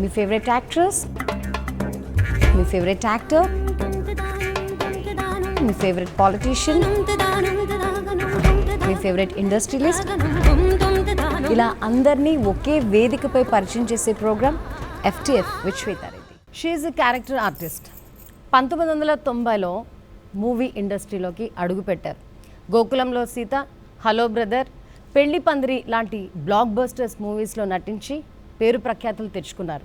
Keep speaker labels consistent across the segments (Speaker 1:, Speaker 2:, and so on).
Speaker 1: మీ favourite actress, మీ favourite actor, మీ favourite politician, మీ favourite industrialist, ఇలా అందరినీ ఒకే వేదికపై పరిచయం చేసే programme FTF with Swetha Reddy. She is a character artist. 1990లో movie ఇండస్ట్రీలోకి అడుగుపెట్టారు. గోకులంలో సీత, హలో బ్రదర్, పెళ్లి పందిరి లాంటి బ్లాక్ బస్టర్స్ మూవీస్లో నటించి పేరు ప్రఖ్యాతులు తెచ్చుకున్నారు.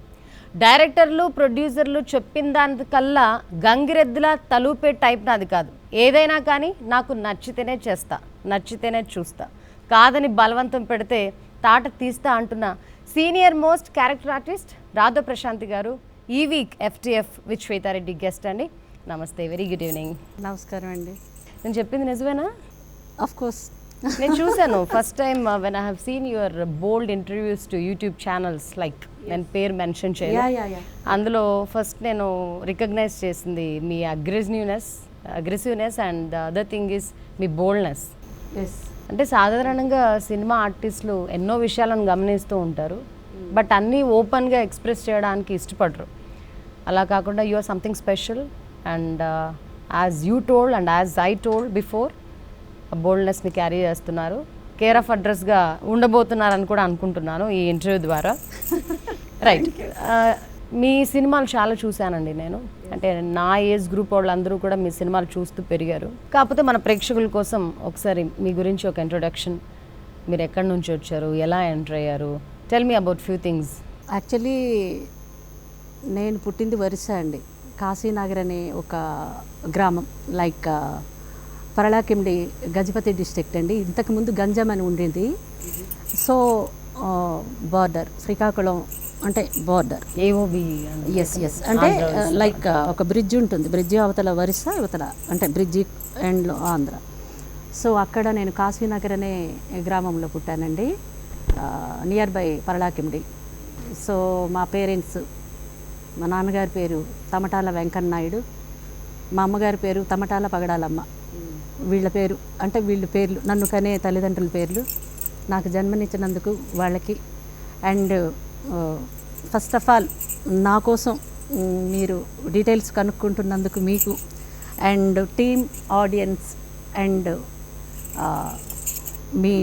Speaker 1: డైరెక్టర్లు, ప్రొడ్యూసర్లు చెప్పిన దానికల్లా గంగిరెద్దులా తలూపే టైప్ నాది కాదు. ఏదైనా కానీ నాకు నచ్చితేనే చేస్తా, నచ్చితేనే చూస్తా, కాదని బలవంతం పెడితే తాట తీస్తా అంటున్న senior most character artist Radha Prashanthi గారు ఈ week FTF with Swetha Reddy guest అండి. నమస్తే, వెరీ గుడ్ ఈవినింగ్.
Speaker 2: నమస్కారం అండి.
Speaker 1: నేను చెప్పింది నిజమేనా?
Speaker 2: ఆఫ్ కోర్స్
Speaker 1: నేను చూశాను first time when I have seen your bold interviews to YouTube channels, like నేను పేరు మెన్షన్ చేయాలి. అందులో ఫస్ట్ నేను రికగ్నైజ్ చేసింది మీ aggressiveness and the other thing is మీ బోల్డ్నెస్. అంటే సాధారణంగా సినిమా ఆర్టిస్టులు ఎన్నో విషయాలను గమనిస్తూ ఉంటారు, బట్ అన్నీ ఓపెన్గా ఎక్స్ప్రెస్ చేయడానికి ఇష్టపడరు. అలా కాకుండా you are something special and as you told and as I told before, బోల్డ్నెస్ని క్యారీ చేస్తున్నారు. కేర్ ఆఫ్ అడ్రస్గా ఉండబోతున్నారని కూడా అనుకుంటున్నాను ఈ ఇంటర్వ్యూ ద్వారా. రైట్, మీ సినిమాలు చాలా చూశానండి నేను. అంటే నా ఏజ్ గ్రూప్ వాళ్ళందరూ కూడా మీ సినిమాలు చూస్తూ పెరిగారు. కాకపోతే మన ప్రేక్షకుల కోసం ఒకసారి మీ గురించి ఒక ఇంట్రొడక్షన్, మీరు ఎక్కడి నుంచి వచ్చారు, ఎలా ఎంటర్ అయ్యారు, tell me about few things.
Speaker 2: Actually నేను పుట్టింది ఒరిస్సా అండి. కాశీనగర్ అనే ఒక గ్రామం, లైక్ పరళాకిండి, గజపతి డిస్ట్రిక్ట్ అండి. ఇంతకుముందు గంజం అని ఉండేది. సో బార్డర్ శ్రీకాకుళం అంటే బార్డర్.
Speaker 1: ఏఓబి.
Speaker 2: ఎస్ అంటే లైక్ ఒక బ్రిడ్జ్ ఉంటుంది, బ్రిడ్జి అవతల ఒరిస్సా, అవతల అంటే బ్రిడ్జి ఎండ్లో ఆంధ్ర. సో అక్కడ నేను కాశీనగర్ అనే గ్రామంలో పుట్టానండి, నియర్ బై పరళాకిండి. సో మా పేరెంట్స్, మా నాన్నగారి పేరు తమటాల వెంకన్ననాయుడు, మా అమ్మగారి పేరు తమటాల పగడాలమ్మ. వీళ్ళ పేరు అంటే వీళ్ళ పేర్లు, నన్ను కనే తల్లిదండ్రుల పేర్లు, నాకు జన్మనిచ్చినందుకు వాళ్ళకి. అండ్ ఫస్ట్ ఆఫ్ ఆల్ నా కోసం మీరు డీటెయిల్స్ కనుక్కుంటున్నందుకు మీకు and team, audience and me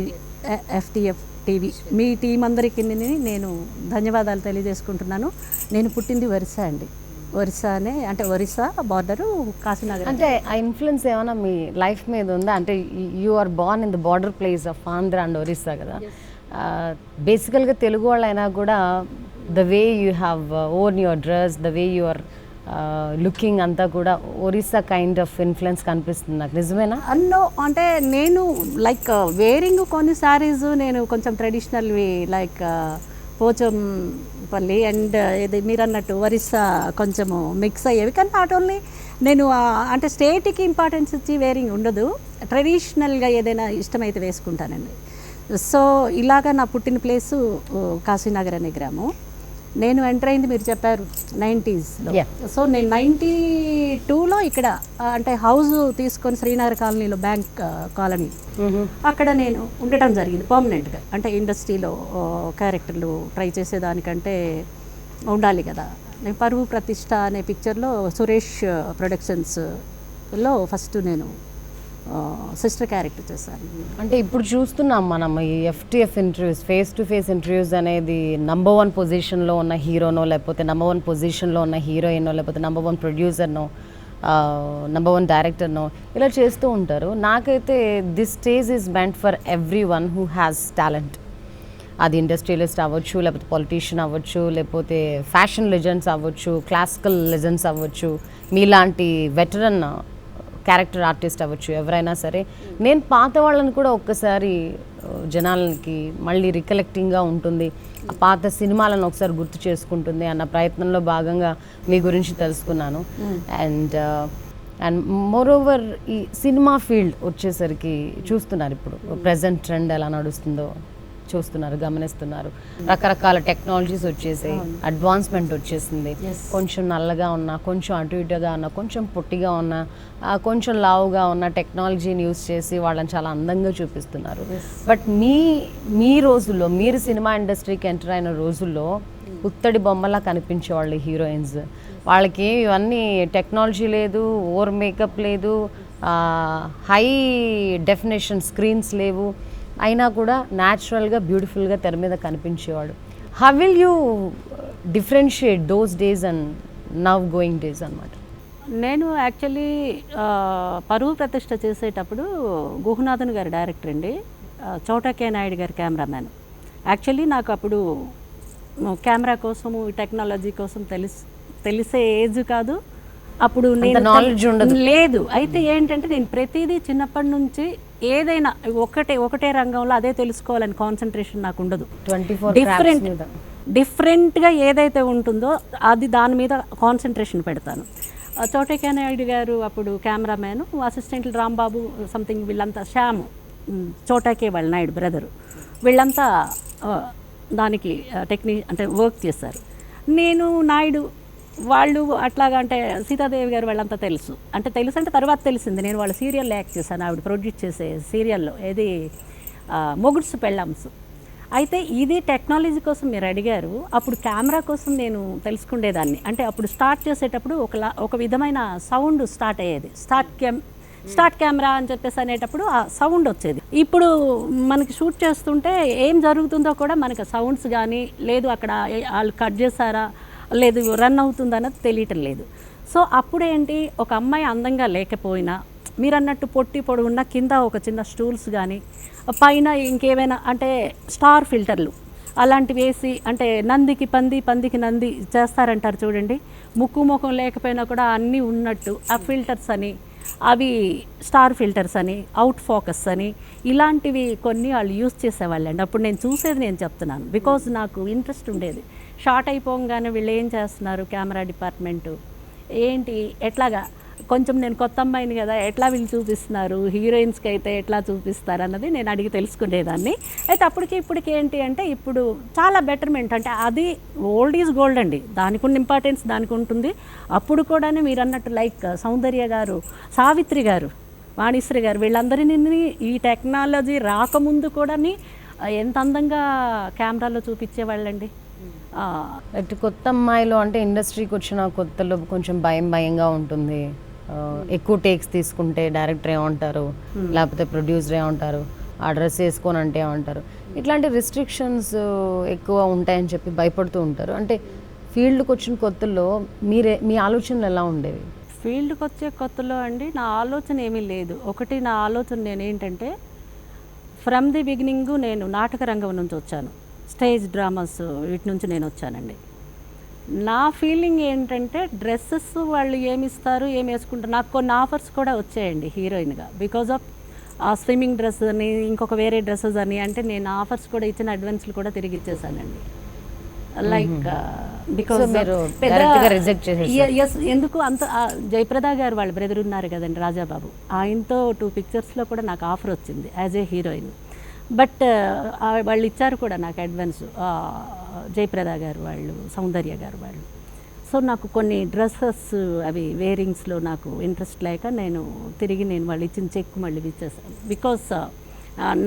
Speaker 2: FTF TV, me team అందరికీ నేను ధన్యవాదాలు తెలియజేసుకుంటున్నాను. నేను పుట్టింది ఒరిస్సా అండి, ఒరిస్సానే, అంటే ఒరిస్సా బార్డరు కాశీనగర్.
Speaker 1: అంటే ఆ ఇన్ఫ్లుయెన్స్ ఏమైనా మీ లైఫ్ మీద ఉందా? అంటే you are born in the border place of Andhra and Orissa కదా. బేసికల్గా తెలుగు వాళ్ళైనా కూడా the way you have own your dress, the way you are looking అంతా కూడా ఒరిస్సా కైండ్ ఆఫ్ ఇన్ఫ్లుయెన్స్ కనిపిస్తుంది నాకు. నిజమేనా?
Speaker 2: అన్నో అంటే నేను లైక్ వేరింగ్ కొన్ని శారీస్ నేను కొంచెం ట్రెడిషనల్వి లైక్ పోచంపల్లి అండ్ ఇది మీరు అన్నట్టు ఒరిస్సా కొంచెము మిక్స్ అయ్యేవి. కానీ నాట్ ఓన్లీ నేను అంటే స్టేట్కి ఇంపార్టెన్స్ ఇచ్చి వేరింగ్ ఉండదు, ట్రెడిషనల్గా ఏదైనా ఇష్టమైతే వేసుకుంటానండి. సో ఇలాగా నా పుట్టిన ప్లేసు కాశీనగర్ అనే గ్రామం. నేను ఎంటర్ అయింది మీరు చెప్పారు 90sలో. సో నేను 92లో ఇక్కడ అంటే హౌస్ తీసుకొని శ్రీనగర్ కాలనీలో, బ్యాంక్ కాలనీ, అక్కడ నేను ఉండటం జరిగింది పర్మనెంట్గా. అంటే ఇండస్ట్రీలో క్యారెక్టర్లు ట్రై చేసేదానికంటే ఉండాలి కదా. నేను పరువు ప్రతిష్ట అనే పిక్చర్లో సురేష్ ప్రొడక్షన్స్లో ఫస్ట్ నేను సిస్టర్ క్యారెక్టర్ చేశాను.
Speaker 1: అంటే ఇప్పుడు చూస్తున్నాం మనం ఈ FTF interviews, face to face interviews అనేది నంబర్ 1 పొజిషన్లో ఉన్న హీరోనో, లేకపోతే నంబర్ 1 పొజిషన్లో ఉన్న హీరోయినో, లేకపోతే నంబర్ 1 ప్రొడ్యూసర్నో, నంబర్ 1 డైరెక్టర్నో ఇలా చేస్తూ ఉంటారు. నాకైతే this stage is meant for every one who has talent. అది ఇండస్ట్రియలిస్ట్ అవ్వచ్చు, లేకపోతే పొలిటీషియన్ అవ్వచ్చు, లేకపోతే ఫ్యాషన్ లెజెండ్స్ అవ్వచ్చు, క్లాసికల్ లెజెండ్స్ అవ్వచ్చు, మీలాంటి వెటరన్ క్యారెక్టర్ ఆర్టిస్ట్ అవ్వచ్చు, ఎవరైనా సరే. నేను పాత వాళ్ళని కూడా ఒక్కసారి జనాలకి మళ్ళీ రికలెక్టింగ్గా ఉంటుంది, ఆ పాత సినిమాలను ఒకసారి గుర్తు చేసుకుంటుంది అన్న ప్రయత్నంలో భాగంగా మీ గురించి తెలుసుకున్నాను. అండ్ మోర్ ఓవర్ ఈ సినిమా ఫీల్డ్ వచ్చేసరికి చూస్తున్నారు ఇప్పుడు ప్రజెంట్ ట్రెండ్ ఎలా నడుస్తుందో చూస్తున్నారు, గమనిస్తున్నారు. రకరకాల టెక్నాలజీస్ వచ్చేసాయి, అడ్వాన్స్మెంట్ వచ్చేసింది. కొంచెం నల్లగా ఉన్నా, కొంచెం అటు ఇటుగా ఉన్నా, కొంచెం పొట్టిగా ఉన్నా, కొంచెం లావుగా ఉన్న టెక్నాలజీని యూజ్ చేసి వాళ్ళని చాలా అందంగా చూపిస్తున్నారు. బట్ మీ రోజుల్లో, మీరు సినిమా ఇండస్ట్రీకి ఎంటర్ అయిన రోజుల్లో పుత్తడి బొమ్మలా కనిపించేవాళ్ళు హీరోయిన్స్. వాళ్ళకి ఇవన్నీ టెక్నాలజీ లేదు, ఓవర్ మేకప్ లేదు, హై డెఫినేషన్ స్క్రీన్స్ లేవు, అయినా కూడా న్యాచురల్గా బ్యూటిఫుల్గా తెర మీద కనిపించేవాడు. How will you differentiate those days and now going days అన్నమాట?
Speaker 2: నేను యాక్చువల్లీ పరువు ప్రతిష్ట చేసేటప్పుడు గుహనాథన్ గారు డైరెక్టర్ అండి, చోటా కే నాయుడు గారు కెమెరామ్యాన్. యాక్చువల్లీ నాకు అప్పుడు కెమెరా కోసము టెక్నాలజీ కోసం తెలిసే ఏజ్ కాదు, అప్పుడు నేను
Speaker 1: నాలెడ్జ్ ఉండదు
Speaker 2: లేదు. అయితే ఏంటంటే నేను ప్రతిదీ చిన్నప్పటి నుంచి ఏదైనా ఒకటే రంగంలో అదే తెలుసుకోవాలని కాన్సన్ట్రేషన్ నాకు ఉండదు. డిఫరెంట్గా ఏదైతే ఉంటుందో అది దాని మీద కాన్సన్ట్రేషన్ పెడతాను. చోటా కే నాయుడు గారు అప్పుడు కెమెరామ్యాన్, అసిస్టెంట్లు రాంబాబు సంథింగ్ వీళ్ళంతా, శ్యామ్ చోటాకే వాళ్ళ నాయుడు బ్రదరు, వీళ్ళంతా దానికి అంటే వర్క్ చేశారు. నేను నాయుడు వాళ్ళు అట్లాగా, అంటే సీతాదేవి గారు వాళ్ళంతా తెలుసు అంటే తర్వాత తెలిసింది. నేను వాళ్ళ సీరియల్లో యాక్ట్ చేశాను, ఆవిడ ప్రొడ్యూస్ చేసే సీరియల్లో, ఏది మొగుడ్స్ పెళ్ళాంస్. అయితే ఇది టెక్నాలజీ కోసం మీరు అడిగారు. అప్పుడు కెమెరా కోసం నేను తెలుసుకునేదాన్ని. అంటే అప్పుడు స్టార్ట్ చేసేటప్పుడు ఒక విధమైన సౌండ్ స్టార్ట్ అయ్యేది, స్టార్ట్ కెమెరా అని చెప్పేసి అనేటప్పుడు ఆ సౌండ్ వచ్చేది. ఇప్పుడు మనకి షూట్ చేస్తుంటే ఏం జరుగుతుందో కూడా మనకి సౌండ్స్ కానీ లేదు, అక్కడ వాళ్ళు కట్ చేశారా లేదు రన్ అవుతుందన్నది తెలియటం లేదు. సో అప్పుడేంటి, ఒక అమ్మాయి అందంగా లేకపోయినా మీరు అన్నట్టు పొట్టి పొడుగున్న కింద ఒక చిన్న స్టూల్స్ కానీ పైన ఇంకేమైనా అంటే స్టార్ ఫిల్టర్లు అలాంటివి వేసి, అంటే నందికి పంది, పందికి నంది చేస్తారంటారు చూడండి, ముక్కు ముఖం లేకపోయినా కూడా అన్నీ ఉన్నట్టు ఆ ఫిల్టర్స్ అని, అవి స్టార్ ఫిల్టర్స్ అని, అవుట్ ఫోకస్ అని, ఇలాంటివి కొన్ని వాళ్ళు యూజ్ చేసేవాళ్ళండి. అప్పుడు నేను చూసేది నేను చెప్తున్నాను, బికాజ్ నాకు ఇంట్రెస్ట్ ఉండేది. షార్ట్ అయిపోగానే వీళ్ళు ఏం చేస్తున్నారు కెమెరా డిపార్ట్మెంటు ఏంటి, ఎట్లాగా, కొంచెం నేను కొత్త అమ్మాయిని కదా, ఎట్లా వీళ్ళు చూపిస్తున్నారు, హీరోయిన్స్కి అయితే ఎట్లా చూపిస్తారు అన్నది నేను అడిగి తెలుసుకునేదాన్ని. అయితే అప్పటికి ఇప్పటికి ఏంటి అంటే ఇప్పుడు చాలా బెటర్మెంట్, అంటే అది ఓల్డ్ ఈజ్ గోల్డ్ అండి, దానికి ఉన్న ఇంపార్టెన్స్ దానికి ఉంటుంది. అప్పుడు కూడా మీరు అన్నట్టు లైక్ సౌందర్య గారు, సావిత్రి గారు, వాణిశ్రీ గారు, వీళ్ళందరినీ ఈ టెక్నాలజీ రాకముందు కూడా ఎంత అందంగా కెమెరాలో చూపించేవాళ్ళండి.
Speaker 1: అటు కొత్త అమ్మాయిలు అంటే ఇండస్ట్రీకి వచ్చిన కొత్తలో కొంచెం భయంగా ఉంటుంది. ఎక్కువ టేక్స్ తీసుకుంటే డైరెక్టర్ ఏమంటారు, లేకపోతే ప్రొడ్యూసర్ ఏమంటారు, ఆ డ్రెస్ వేసుకొని అంటే ఏమంటారు, ఇట్లాంటి రిస్ట్రిక్షన్స్ ఎక్కువ ఉంటాయని చెప్పి భయపడుతూ ఉంటారు. అంటే ఫీల్డ్కి వచ్చిన కొత్తలో మీ ఆలోచనలు ఎలా ఉండేవి?
Speaker 2: ఫీల్డ్కి వచ్చే కొత్తలో అండి నా ఆలోచన ఏమీ లేదు. ఒకటి నా ఆలోచన నేనేంటంటే, ఫ్రమ్ ది బిగినింగ్ నేను నాటక రంగం నుంచి వచ్చాను, స్టేజ్ డ్రామాస్ వీటి నుంచి నేను వచ్చానండి. నా ఫీలింగ్ ఏంటంటే డ్రెస్సెస్ వాళ్ళు ఏమిస్తారు ఏమి వేసుకుంటారు, నాకు కొన్ని ఆఫర్స్ కూడా వచ్చాయండి హీరోయిన్గా, బికాజ్ ఆఫ్ ఆ స్విమ్మింగ్ డ్రెస్ అని ఇంకొక వేరే డ్రెస్సెస్ అని, అంటే నేను ఆఫర్స్ కూడా ఇచ్చిన అడ్వాన్స్లు కూడా తిరిగి ఇచ్చేసానండి. లైక్ బికాజ్ ఎందుకు అంత జయప్రద గారు వాళ్ళ బ్రదర్ ఉన్నారు కదండి రాజాబాబు, ఆయనతో 2 పిక్చర్స్లో కూడా నాకు ఆఫర్ వచ్చింది యాజ్ ఏ హీరోయిన్. బట్ వాళ్ళు ఇచ్చారు కూడా నాకు అడ్వాన్స్, జయప్రద గారు వాళ్ళు, సౌందర్య గారు వాళ్ళు. సో నాకు కొన్ని డ్రెస్సెస్ అవి వేరింగ్స్లో నాకు ఇంట్రెస్ట్ లేక నేను వాళ్ళు ఇచ్చిన చెక్ మళ్ళీ ఇచ్చేసాను. బికాస్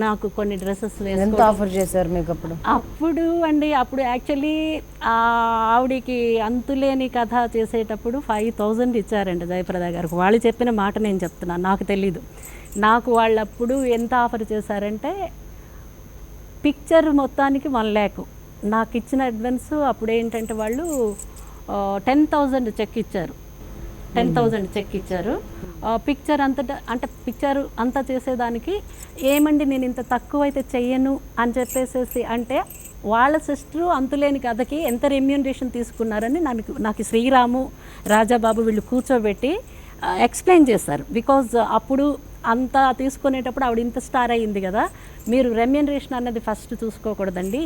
Speaker 2: నాకు కొన్ని డ్రెస్సెస్
Speaker 1: ఎంత ఆఫర్ చేశారు మీకు
Speaker 2: అప్పుడు అండి? అప్పుడు యాక్చువల్లీ ఆవిడికి అంతులేని కథ చేసేటప్పుడు 5,000 ఇచ్చారండి జయప్రద గారికి. వాళ్ళు చెప్పిన మాట నేను చెప్తున్నాను, నాకు తెలీదు. నాకు వాళ్ళప్పుడు ఎంత ఆఫర్ చేశారంటే పిక్చర్ మొత్తానికి 1 lakh, నాకు ఇచ్చిన అడ్వాన్స్ అప్పుడు ఏంటంటే వాళ్ళు 10,000 చెక్ ఇచ్చారు. 10,000 చెక్ ఇచ్చారు. పిక్చర్ అంతటా, అంటే పిక్చర్ అంతా చేసేదానికి ఏమండి నేను ఇంత తక్కువ అయితే చెయ్యను అని చెప్పేసేసి, అంటే వాళ్ళ సిస్టరు అంతులేని కథకి ఎంత రెమ్యూనరేషన్ తీసుకున్నారని నాకు శ్రీరాము, రాజాబాబు వీళ్ళు కూర్చోబెట్టి ఎక్స్ప్లెయిన్ చేశారు. బికాజ్ అప్పుడు అంత తీసుకునేటప్పుడు ఆవిడ ఇంత స్టార్ అయ్యింది కదా, మీరు రెమ్యూనరేషన్ అన్నది ఫస్ట్ చూసుకోకూడదండి,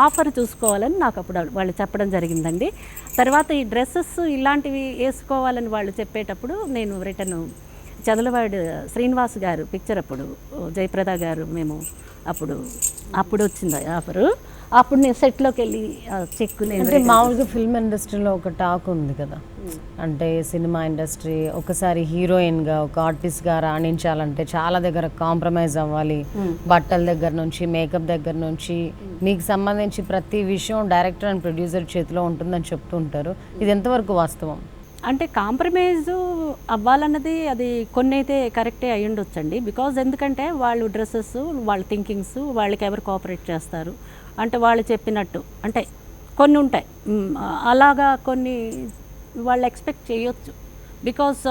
Speaker 2: ఆఫర్ చూసుకోవాలని నాకు అప్పుడు వాళ్ళు చెప్పడం జరిగిందండి. తర్వాత ఈ డ్రెస్సెస్ ఇలాంటివి వేసుకోవాలని వాళ్ళు చెప్పేటప్పుడు నేను రిటర్న్ చదలవాడు శ్రీనివాస్ గారు పిక్చర్, అప్పుడు జయప్రద గారు మేము అప్పుడు వచ్చింది ఆఫరు. అప్పుడు నేను సెట్లోకి వెళ్ళి చెక్
Speaker 1: అంటే మామూలుగా ఫిల్మ్ ఇండస్ట్రీలో ఒక టాక్ ఉంది కదా, అంటే సినిమా ఇండస్ట్రీ ఒకసారి హీరోయిన్గా ఒక ఆర్టిస్ట్గా రాణించాలంటే చాలా దగ్గర కాంప్రమైజ్ అవ్వాలి, బట్టల దగ్గర నుంచి మేకప్ దగ్గర నుంచి మీకు సంబంధించి ప్రతి విషయం డైరెక్టర్ అండ్ ప్రొడ్యూసర్ చేతిలో ఉంటుందని చెప్తూ ఉంటారు. ఇది ఎంతవరకు వాస్తవం?
Speaker 2: అంటే కాంప్రమైజ్ అవ్వాలన్నది అది కొన్ని అయితే కరెక్టే అయి ఉండొచ్చండి. బికాజ్ ఎందుకంటే వాళ్ళు డ్రెస్సెస్, వాళ్ళ థింకింగ్స్, వాళ్ళకి ఎవరు కోఆపరేట్ చేస్తారు అంటే వాళ్ళు చెప్పినట్టు అంటే కొన్ని ఉంటాయి. అలాగా కొన్ని వాళ్ళు ఎక్స్పెక్ట్ చేయొచ్చు. బికాజ్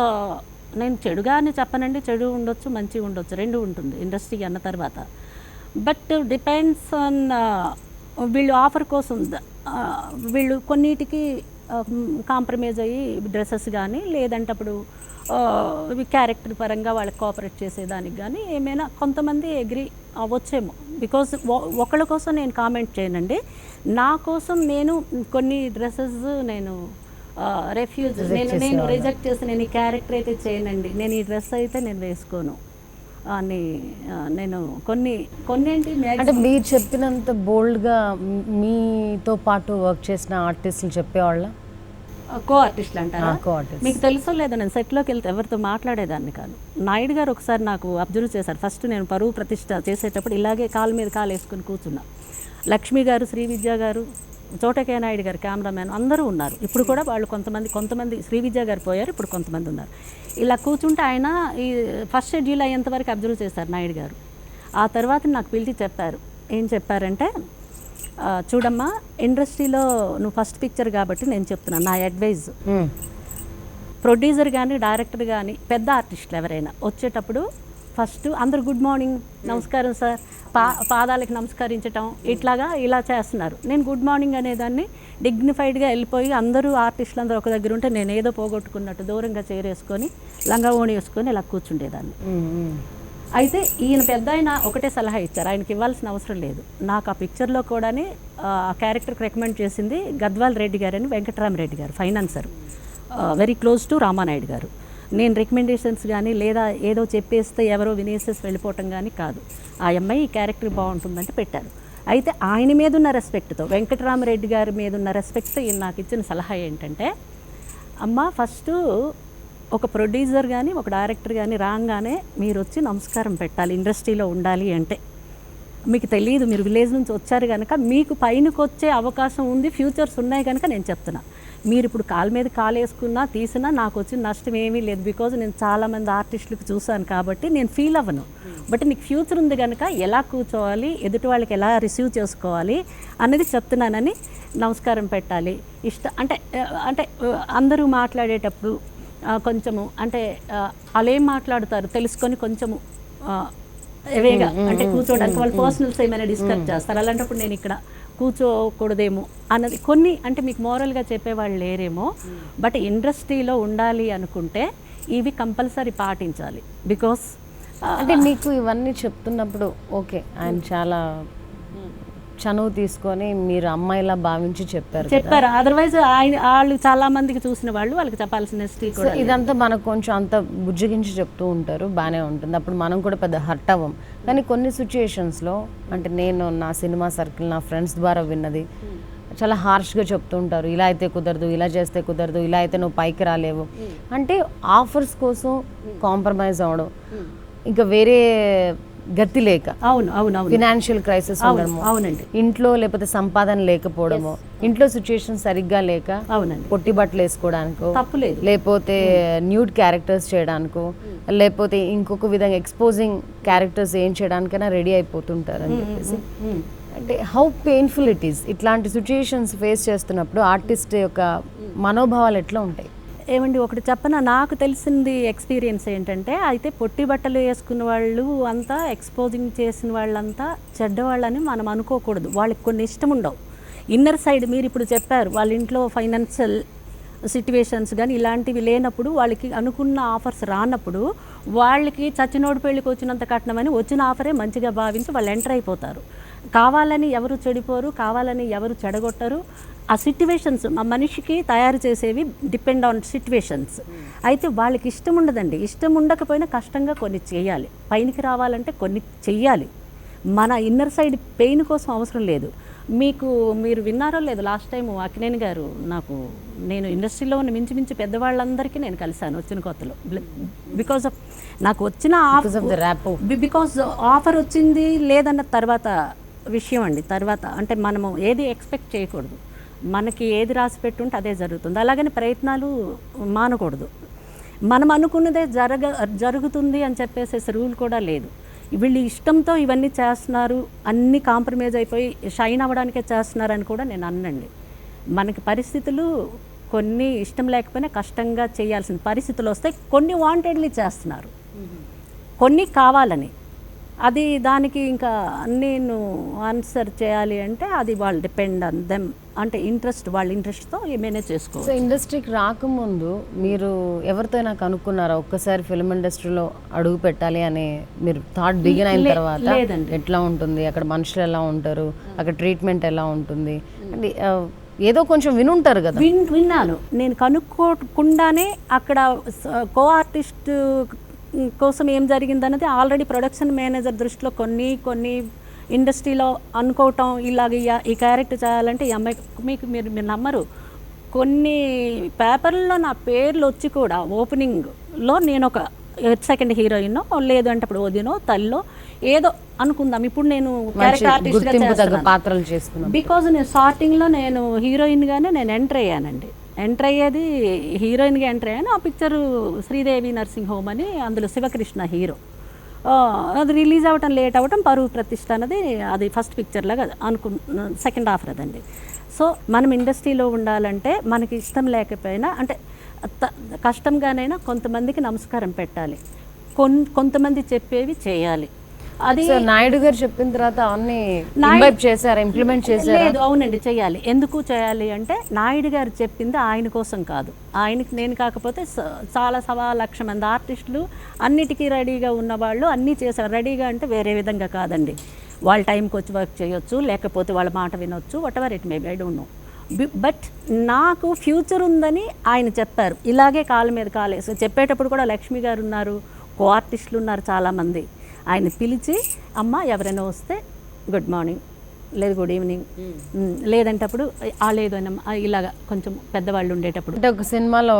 Speaker 2: నేను చెడుగా అని చెప్పనండి, చెడు ఉండొచ్చు, మంచి ఉండొచ్చు, రెండు ఉంటుంది ఇండస్ట్రీ అన్న తర్వాత. బట్ డిపెండ్స్ ఆన్ వీళ్ళు ఆఫర్ కోసం వీళ్ళు కొన్నిటికి కాంప్రమైజ్ అయ్యి డ్రెస్సెస్ కానీ లేదంటప్పుడు క్యారెక్టర్ పరంగా వాళ్ళకి కోఆపరేట్ చేసేదానికి కానీ ఏమైనా కొంతమంది అగ్రి అవ్వచ్చేమో. బికాజ్ ఒకళ్ళ కోసం నేను కామెంట్ చేయనండి, నా కోసం నేను కొన్ని డ్రెస్సెస్ నేను నేను రిజెక్ట్ చేసి నేను ఈ క్యారెక్టర్ అయితే చేయనండి, నేను ఈ డ్రెస్ అయితే నేను వేసుకోను అని నేను కొన్ని ఏంటి
Speaker 1: అంటే మీరు చెప్పినంత బోల్డ్గా మీతో పాటు వర్క్ చేసిన ఆర్టిస్టులు చెప్పేవాళ్ళ?
Speaker 2: కో ఆర్టిస్టులు అంటారా? మీకు తెలుసో లేదో, నేను సెట్లోకి వెళ్తే ఎవరితో మాట్లాడేదాన్ని కాదు. నాయుడు గారు ఒకసారి నాకు అబ్జర్వ్ చేశారు. ఫస్ట్ నేను పరువు ప్రతిష్ట చేసేటప్పుడు ఇలాగే కాలు మీద కాలు వేసుకుని కూర్చున్నా. లక్ష్మి గారు, శ్రీ విద్య గారు, చోటకే నాయుడు గారు కెమెరామ్యాన్ అందరూ ఉన్నారు. ఇప్పుడు కూడా వాళ్ళు కొంతమంది శ్రీ విద్య గారు పోయారు, ఇప్పుడు కొంతమంది ఉన్నారు. ఇలా కూర్చుంటే ఆయన ఈ ఫస్ట్ షెడ్యూల్ అయ్యేంతవరకు అబ్జర్వ్ చేశారు నాయుడు గారు. ఆ తర్వాత నాకు పిలిచి చెప్పారు. ఏం చెప్పారంటే, చూడమ్మా, ఇండస్ట్రీలో నువ్వు ఫస్ట్ పిక్చర్ కాబట్టి నేను చెప్తున్నాను, నా అడ్వైజ్, ప్రొడ్యూసర్ కానీ డైరెక్టర్ కానీ పెద్ద ఆర్టిస్టులు ఎవరైనా వచ్చేటప్పుడు ఫస్ట్ అందరు గుడ్ మార్నింగ్, నమస్కారం సార్, పాదాలకు నమస్కరించటం ఇలా చేస్తున్నారు. నేను గుడ్ మార్నింగ్ అనేదాన్ని డిగ్నిఫైడ్గా వెళ్ళిపోయి అందరూ ఆర్టిస్టులు అందరూ ఒక దగ్గర ఉంటే నేను ఏదో పోగొట్టుకున్నట్టు దూరంగా చేరేసుకొని లంగా ఓణి వేసుకొని ఇలా కూర్చుండేదాన్ని. అయితే ఈయన పెద్ద ఆయన ఒకటే సలహా ఇచ్చారు, ఆయనకి ఇవ్వాల్సిన అవసరం లేదు. నాకు ఆ పిక్చర్లో కూడా ఆ క్యారెక్టర్కి రికమెండ్ చేసింది గద్వాల్ రెడ్డి గారు అని, వెంకటరామరెడ్డి గారు, financier, very close to Ramanaidu గారు. నేను రికమెండేషన్స్ కానీ లేదా ఏదో చెప్పేస్తే ఎవరో వినేసేసి వెళ్ళిపోవటం కానీ కాదు. ఆ అమ్మాయి ఈ క్యారెక్టర్ బాగుంటుందంటే పెట్టారు. అయితే ఆయన మీద ఉన్న రెస్పెక్ట్తో, వెంకటరామరెడ్డి గారి మీద ఉన్న రెస్పెక్ట్తో ఈయన నాకు ఇచ్చిన సలహా ఏంటంటే, అమ్మ ఫస్ట్ ఒక ప్రొడ్యూసర్ కానీ ఒక డైరెక్టర్ కానీ రాగానే మీరు వచ్చి నమస్కారం పెట్టాలి ఇండస్ట్రీలో ఉండాలి అంటే. మీకు తెలియదు, మీరు విలేజ్ నుంచి వచ్చారు కనుక మీకు పైనకు వచ్చే అవకాశం ఉంది, ఫ్యూచర్స్ ఉన్నాయి కనుక నేను చెప్తున్నా. మీరు ఇప్పుడు కాలు మీద కాలు వేసుకున్నా తీసినా నాకు వచ్చిన నష్టం ఏమీ లేదు. బికాజ్ నేను చాలామంది ఆర్టిస్టులకు చూశాను కాబట్టి నేను ఫీల్ అవ్వను. బట్ నీకు ఫ్యూచర్ ఉంది కనుక ఎలా కూర్చోవాలి, ఎదుటి వాళ్ళకి ఎలా రిసీవ్ చేసుకోవాలి అనేది చెప్తున్నానని. నమస్కారం పెట్టాలి, అంటే అందరూ మాట్లాడేటప్పుడు కొంచెము అంటే అలా మాట్లాడుతారు తెలుసుకొని కొంచెము ఎవేగా అంటే కూర్చోడానికి వాళ్ళు పర్సనల్స్ ఏమైనా డిస్కస్ చేస్తారు. అలాంటప్పుడు నేను ఇక్కడ కూర్చోకూడదేమో అన్నది కొన్ని అంటే మీకు మోరల్గా చెప్పేవాళ్ళు లేరేమో. బట్ ఇండస్ట్రీలో ఉండాలి అనుకుంటే ఇవి కంపల్సరీ పాటించాలి. బికాస్
Speaker 1: అంటే మీకు ఇవన్నీ చెప్తున్నప్పుడు ఓకే ఆయన చాలా చనువు తీసుకొని మీరు అమ్మాయిలా భావించి చెప్పారు.
Speaker 2: అదర్వైజ్ వాళ్ళు చాలా మందికి చూసిన వాళ్ళు వాళ్ళకి చెప్పాల్సిన
Speaker 1: ఇదంతా మనకు కొంచెం అంత బుజ్జగించి చెప్తూ ఉంటారు, బాగానే ఉంటుంది. అప్పుడు మనం కూడా పెద్ద హర్ట్ అవ్వం. కానీ కొన్ని సిచ్యుయేషన్స్లో అంటే నేను నా సినిమా సర్కిల్ నా ఫ్రెండ్స్ ద్వారా విన్నది, చాలా హార్ష్గా చెప్తూ ఉంటారు. ఇలా అయితే కుదరదు, ఇలా చేస్తే కుదరదు, ఇలా అయితే నువ్వు పైకి రాలేవు అంటే ఆఫర్స్ కోసం కాంప్రమైజ్ అవ్వడం, ఇంకా వేరే గతి లేక, ఫినాన్షియల్ క్రైసిస్ ఉండడము, ఇంట్లో లేకపోతే సంపాదన లేకపోవడము, ఇంట్లో సిచ్యుయేషన్ సరిగ్గా లేక పొట్టి బట్టలు వేసుకోవడానికో లేకపోతే న్యూడ్ క్యారెక్టర్స్ చేయడానికో లేకపోతే ఇంకొక విధంగా ఎక్స్పోజింగ్ క్యారెక్టర్స్ ఏం చేయడానికైనా రెడీ అయిపోతుంటారు అని చెప్పేసి. అంటే హౌ పెయిన్ఫుల్ ఇట్ ఈస్ ఇట్లాంటి సిచ్యుయేషన్స్ ఫేస్ చేస్తున్నప్పుడు ఆర్టిస్ట్ యొక్క మనోభావాలు ఎట్లా ఉంటాయి?
Speaker 2: ఏమండి ఒకటి చెప్పన, నాకు తెలిసింది ఎక్స్పీరియన్స్ ఏంటంటే, అయితే పొట్టి బట్టలు వేసుకున్న వాళ్ళు అంతా ఎక్స్పోజింగ్ చేసిన వాళ్ళంతా చెడ్డవాళ్ళని మనం అనుకోకూడదు. వాళ్ళకి కొన్ని ఇష్టం ఉండవు. ఇన్నర్ సైడ్ మీరు ఇప్పుడు చెప్పారు, వాళ్ళ ఇంట్లో ఫైనాన్షియల్ సిట్యువేషన్స్ కానీ ఇలాంటివి లేనప్పుడు, వాళ్ళకి అనుకున్న ఆఫర్స్ రానప్పుడు, వాళ్ళకి చచ్చినోడి పెళ్ళికి వచ్చినంత కట్నమని వచ్చిన ఆఫరే మంచిగా భావించి వాళ్ళు ఎంటర్ అయిపోతారు. కావాలని ఎవరు చెడిపోరు, కావాలని ఎవరు చెడగొట్టరు. ఆ సిట్యువేషన్స్ ఆ మనిషికి తయారు చేసేవి డిపెండ్ ఆన్ సిట్యువేషన్స్. అయితే వాళ్ళకి ఇష్టం ఉండదండి. ఇష్టం ఉండకపోయినా కష్టంగా కొన్ని చేయాలి. పైనకి రావాలంటే కొన్ని చెయ్యాలి. మన ఇన్నర్ సైడ్ పెయిన్ కోసం అవసరం లేదు. మీరు విన్నారో లేదు, లాస్ట్ టైం అక్కినేని గారు నేను ఇండస్ట్రీలో ఉన్న మించి పెద్దవాళ్ళందరికీ నేను కలిశాను వచ్చిన కొత్తలో. బికాజ్ ఆఫ్ నాకు వచ్చిన బికాజ్ ఆఫర్ వచ్చింది లేదన్న తర్వాత విషయం అండి. తర్వాత అంటే మనము ఏది ఎక్స్పెక్ట్ చేయకూడదు, మనకి ఏది రాసి పెట్టుంటే అదే జరుగుతుంది. అలాగని ప్రయత్నాలు మానకూడదు. మనం అనుకున్నదే జరుగుతుంది అని చెప్పేసి రూల్ కూడా లేదు. వీళ్ళు ఇష్టంతో ఇవన్నీ చేస్తున్నారు, అన్నీ కాంప్రమైజ్ అయిపోయి షైన్ అవ్వడానికే చేస్తున్నారు అని కూడా నేను అన్నండి. మనకి పరిస్థితులు కొన్ని ఇష్టం లేకపోయినా కష్టంగా చేయాల్సిన పరిస్థితులు వస్తాయి. కొన్ని వాంటెడ్లీ చేస్తున్నారు, కొన్ని కావాలని. అది దానికి ఇంకా నేను ఆన్సర్ చేయాలి అంటే అది వాళ్ళు డిపెండ్ ఆన్ దెమ్, అంటే వాళ్ళ ఇంట్రెస్ట్తో ఏమైనా చేసుకోవచ్చు.
Speaker 1: సో ఇండస్ట్రీకి రాకముందు మీరు ఎవరితో నాకు కనుక్కున్నారా ఒక్కసారి ఫిల్మ్ ఇండస్ట్రీలో అడుగు పెట్టాలి అని? మీరు థాట్ బిగిన్ అయిన తర్వాత ఎట్లా ఉంటుంది అక్కడ, మనుషులు ఎలా ఉంటారు అక్కడ, ట్రీట్మెంట్ ఎలా ఉంటుంది అంటే ఏదో కొంచెం వినుంటారు కదా?
Speaker 2: విన్నాను. నేను కనుక్కోకుండానే అక్కడ కో ఆర్టిస్ట్ కోసం ఏం జరిగిందన్నది ఆల్రెడీ ప్రొడక్షన్ మేనేజర్ దృష్టిలో కొన్ని ఇండస్ట్రీలో అనుకోవటం, ఇలాగ ఈ క్యారెక్టర్ చేయాలంటే ఈ అమ్మాయి మీరు నమ్మరు, కొన్ని పేపర్లలో నా పేర్లు వచ్చి కూడా ఓపెనింగ్లో నేను ఒక సెకండ్ హీరోయిన్ లేదు అంటే ఇప్పుడు వదినో తల్లో ఏదో అనుకుందాం. ఇప్పుడు నేను క్యారెక్టర్
Speaker 1: పాత్రలు చేస్తున్నాను
Speaker 2: బికాజ్ నేను స్టార్టింగ్లో నేను హీరోయిన్గానే నేను ఎంటర్ అయ్యానండి. ఎంటర్ అయ్యేది హీరోయిన్గా ఎంటర్ అయ్యాను. ఆ పిక్చరు శ్రీదేవి నర్సింగ్ హోమ్ అని, అందులో శివకృష్ణ హీరో. అది రిలీజ్ అవ్వటం లేట్ అవ్వటం, పరువు ప్రతిష్ట అన్నది అది ఫస్ట్ పిక్చర్ లాగా సెకండ్ హాఫ్ అదండి. సో మనం ఇండస్ట్రీలో ఉండాలంటే మనకి ఇష్టం లేకపోయినా అంటే కష్టంగానైనా కొంతమందికి నమస్కారం పెట్టాలి, కొంతమంది చెప్పేవి చేయాలి. అది
Speaker 1: నాయుడు గారు చెప్పిన తర్వాత అన్ని ఇంప్లిమెంట్ చేశారు?
Speaker 2: లేదు, అవునండి, చేయాలి. ఎందుకు చేయాలి అంటే నాయుడు గారు చెప్పింది ఆయన కోసం కాదు, ఆయనకి నేను కాకపోతే చాలా 1,00,000 మంది ఆర్టిస్టులు అన్నిటికీ రెడీగా ఉన్నవాళ్ళు అన్నీ చేశారు. రెడీగా అంటే వేరే విధంగా కాదండి, వాళ్ళ టైంకి వచ్చి వర్క్ చేయొచ్చు, లేకపోతే వాళ్ళ మాట వినొచ్చు, what ever it maybe, I don't know. But నాకు ఫ్యూచర్ ఉందని ఆయన చెప్పారు. ఇలాగే కాళ్ళ మీద కాలేసి చెప్పేటప్పుడు కూడా లక్ష్మి గారు ఉన్నారు, కో ఆర్టిస్టులు ఉన్నారు చాలామంది. ఆయన పిలిచి అమ్మ ఎవరైనా వస్తే గుడ్ మార్నింగ్, లేదు గుడ్ ఈవినింగ్, లేదంటే అప్పుడు లేదు అని ఇలాగా కొంచెం పెద్దవాళ్ళు ఉండేటప్పుడు.
Speaker 1: అంటే ఒక సినిమాలో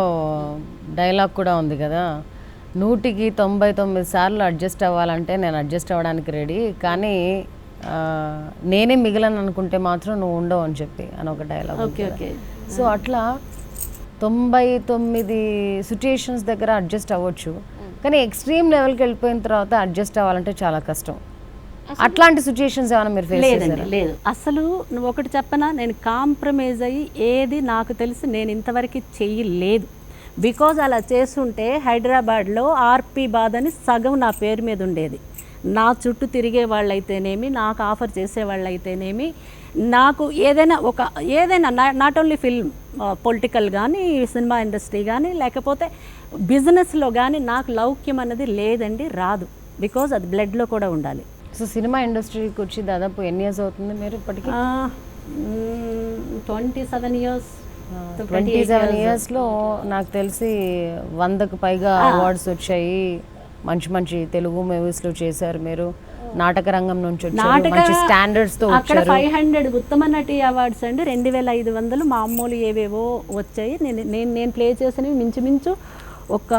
Speaker 1: డైలాగ్ కూడా ఉంది కదా, 100కి 99 సార్లు అడ్జస్ట్ అవ్వాలంటే నేను అడ్జస్ట్ అవ్వడానికి రెడీ, కానీ నేనే మిగిలిన అనుకుంటే మాత్రం నువ్వు ఉండవు అని చెప్పి అని ఒక డైలాగ్.
Speaker 2: Okay okay.
Speaker 1: సో అట్లా 99 సిచ్యుయేషన్స్ దగ్గర అడ్జస్ట్ అవ్వచ్చు, కానీ ఎక్స్ట్రీమ్ లెవెల్కి వెళ్ళిపోయిన తర్వాత అడ్జస్ట్ అవ్వాలంటే చాలా కష్టం. అట్లాంటి సిచ్యుయేషన్స్ ఏమైనా మీరు ఫేస్ చేశారా?
Speaker 2: లేదు, అసలు నువ్వు ఒకటి చెప్పనా, నేను కాంప్రమైజ్ అయ్యి ఏది నాకు తెలిసి నేను ఇంతవరకు చెయ్యలేదు. బికాజ్ అలా చేస్తుంటే హైదరాబాద్లో ఆర్పి బాధ అని సగం నా పేరు మీద ఉండేది. నా చుట్టూ తిరిగే వాళ్ళైతేనేమి, నాకు ఆఫర్ చేసే వాళ్ళైతేనేమి, నాకు ఏదైనా నాట్ ఓన్లీ ఫిల్మ్, పొలిటికల్ కానీ, సినిమా ఇండస్ట్రీ కానీ, లేకపోతే బిజినెస్లో కానీ నాకు లౌక్యం అన్నది లేదండి, రాదు. బికాజ్ అది బ్లడ్లో కూడా ఉండాలి.
Speaker 1: సో సినిమా ఇండస్ట్రీకి వచ్చి దాదాపు ఎన్ని ఇయర్స్ అవుతుంది మీరు ఇప్పటికీ?
Speaker 2: 27 ఇయర్స్.
Speaker 1: 27 ఇయర్స్లో నాకు తెలిసి 100కు పైగా అవార్డ్స్ వచ్చాయి. మంచి తెలుగు మూవీస్లో చేశారు మీరు. నాటక రంగం నుంచి వచ్చారు, స్టాండర్డ్స్తో
Speaker 2: అక్కడ 500 ఉత్తమ నటి అవార్డ్స్ అండి, 2500 మామూలు ఏవేవో వచ్చాయి. నేను ప్లే చేసినవి మించుమించు ఒక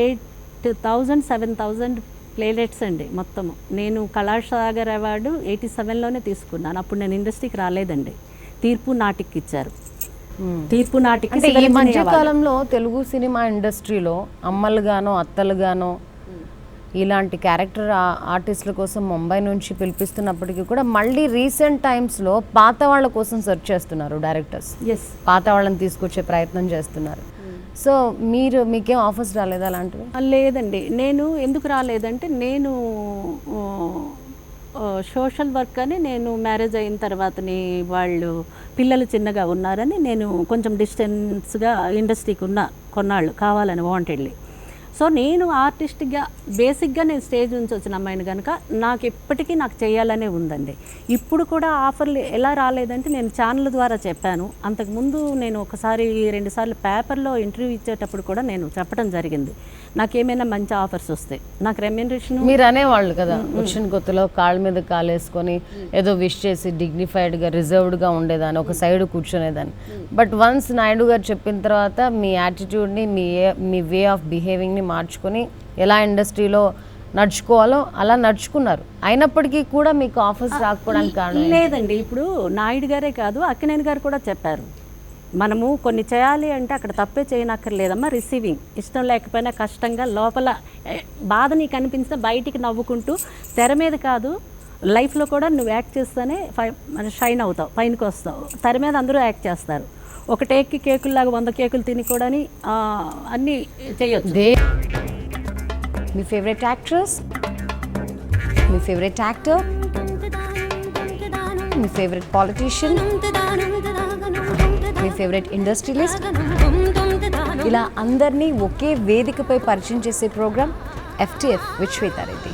Speaker 2: 8,000 7,000 ప్లేలెట్స్ అండి మొత్తము. నేను కళాసాగర్ అవార్డు 87లోనే తీసుకున్నాను. అప్పుడు నేను ఇండస్ట్రీకి రాలేదండి, తీర్పు నాటికి ఇచ్చారు. తీర్పు నాటికి
Speaker 1: ఈ మధ్య కాలంలో తెలుగు సినిమా ఇండస్ట్రీలో అమ్మలుగానో అత్తలుగానో ఇలాంటి క్యారెక్టర్ ఆర్టిస్టుల కోసం ముంబై నుంచి పిలిపిస్తున్నప్పటికీ కూడా మళ్ళీ రీసెంట్ టైమ్స్లో పాత వాళ్ళ కోసం సెర్చ్ చేస్తున్నారు డైరెక్టర్స్. పాత వాళ్ళని తీసుకొచ్చే ప్రయత్నం చేస్తున్నారు. సో మీకేం ఆఫర్స్ రాలేదా అలాంటివి?
Speaker 2: లేదండి, నేను ఎందుకు రాలేదంటే నేను సోషల్ వర్క్ అని, నేను మ్యారేజ్ అయిన తర్వాతని వాళ్ళు పిల్లలు చిన్నగా ఉన్నారని నేను కొంచెం డిస్టెన్స్గా ఇండస్ట్రీకి కొన్నాళ్ళు కావాలని వాంటెడ్లీ. సో నేను ఆర్టిస్ట్గా బేసిక్గా నేను స్టేజ్ నుంచి వచ్చిన అమ్మాయిని కనుక నాకు ఎప్పటికీ నాకు చేయాలనే ఉందండి. ఇప్పుడు కూడా ఆఫర్లు ఎలా రాలేదంటే నేను ఛానల్ ద్వారా చెప్పాను. అంతకుముందు నేను ఒకసారి 2 సార్లు పేపర్లో ఇంటర్వ్యూ ఇచ్చేటప్పుడు కూడా నేను చెప్పడం జరిగింది, నాకేమైనా మంచి ఆఫర్స్ వస్తాయి, నాకు రెమ్యూనరేషన్.
Speaker 1: మీరు అనేవాళ్ళు కదా వచ్చిన కొత్తలో కాళ్ళ మీద కాలేసుకొని ఏదో విష్ చేసి డిగ్నిఫైడ్గా రిజర్వ్డ్గా ఉండేదాన్ని, ఒక సైడ్ కూర్చునేదాన్ని. బట్ వన్స్ నాయుడు గారు చెప్పిన తర్వాత మీ యాటిట్యూడ్ని, మీ వే ఆఫ్ బిహేవింగ్ని మార్చుకొని ఎలా ఇండస్ట్రీలో నడుచుకోవాలో అలా నడుచుకున్నారు. అయినప్పటికీ కూడా మీకు ఆఫర్స్ రాకపోవడానికి కారణం
Speaker 2: లేదండి. ఇప్పుడు నాయుడు గారే కాదు, అక్కినేని గారు కూడా చెప్పారు, మనము కొన్ని చేయాలి అంటే అక్కడ తప్పే చేయనక్కర్లేదమ్మా, రిసీవింగ్ ఇష్టం లేకపోయినా కష్టంగా లోపల బాధ నీకు అనిపించిన బయటికి నవ్వుకుంటూ తెర మీద కాదు లైఫ్లో కూడా నువ్వు యాక్ట్ చేస్తేనే షైన్ అవుతావు, పైనకి వస్తావు. తెర మీద అందరూ యాక్ట్ చేస్తారు, ఒక టేక్కి కేకుల్లాగా 100 కేకులు తిని కూడా అన్నీ చేయొచ్చు.
Speaker 1: మీ ఫేవరెట్ యాక్ట్రెస్, మీ ఫేవరెట్ యాక్టర్, మీ ఫేవరెట్ పాలిటీషియన్, మీ ఫేవరెట్ ఇండస్ట్రియలిస్ట్, ఇలా అందరినీ ఒకే వేదికపై పరిచయం చేసే ప్రోగ్రామ్ FTF విత్ శ్వేతారెడ్డి.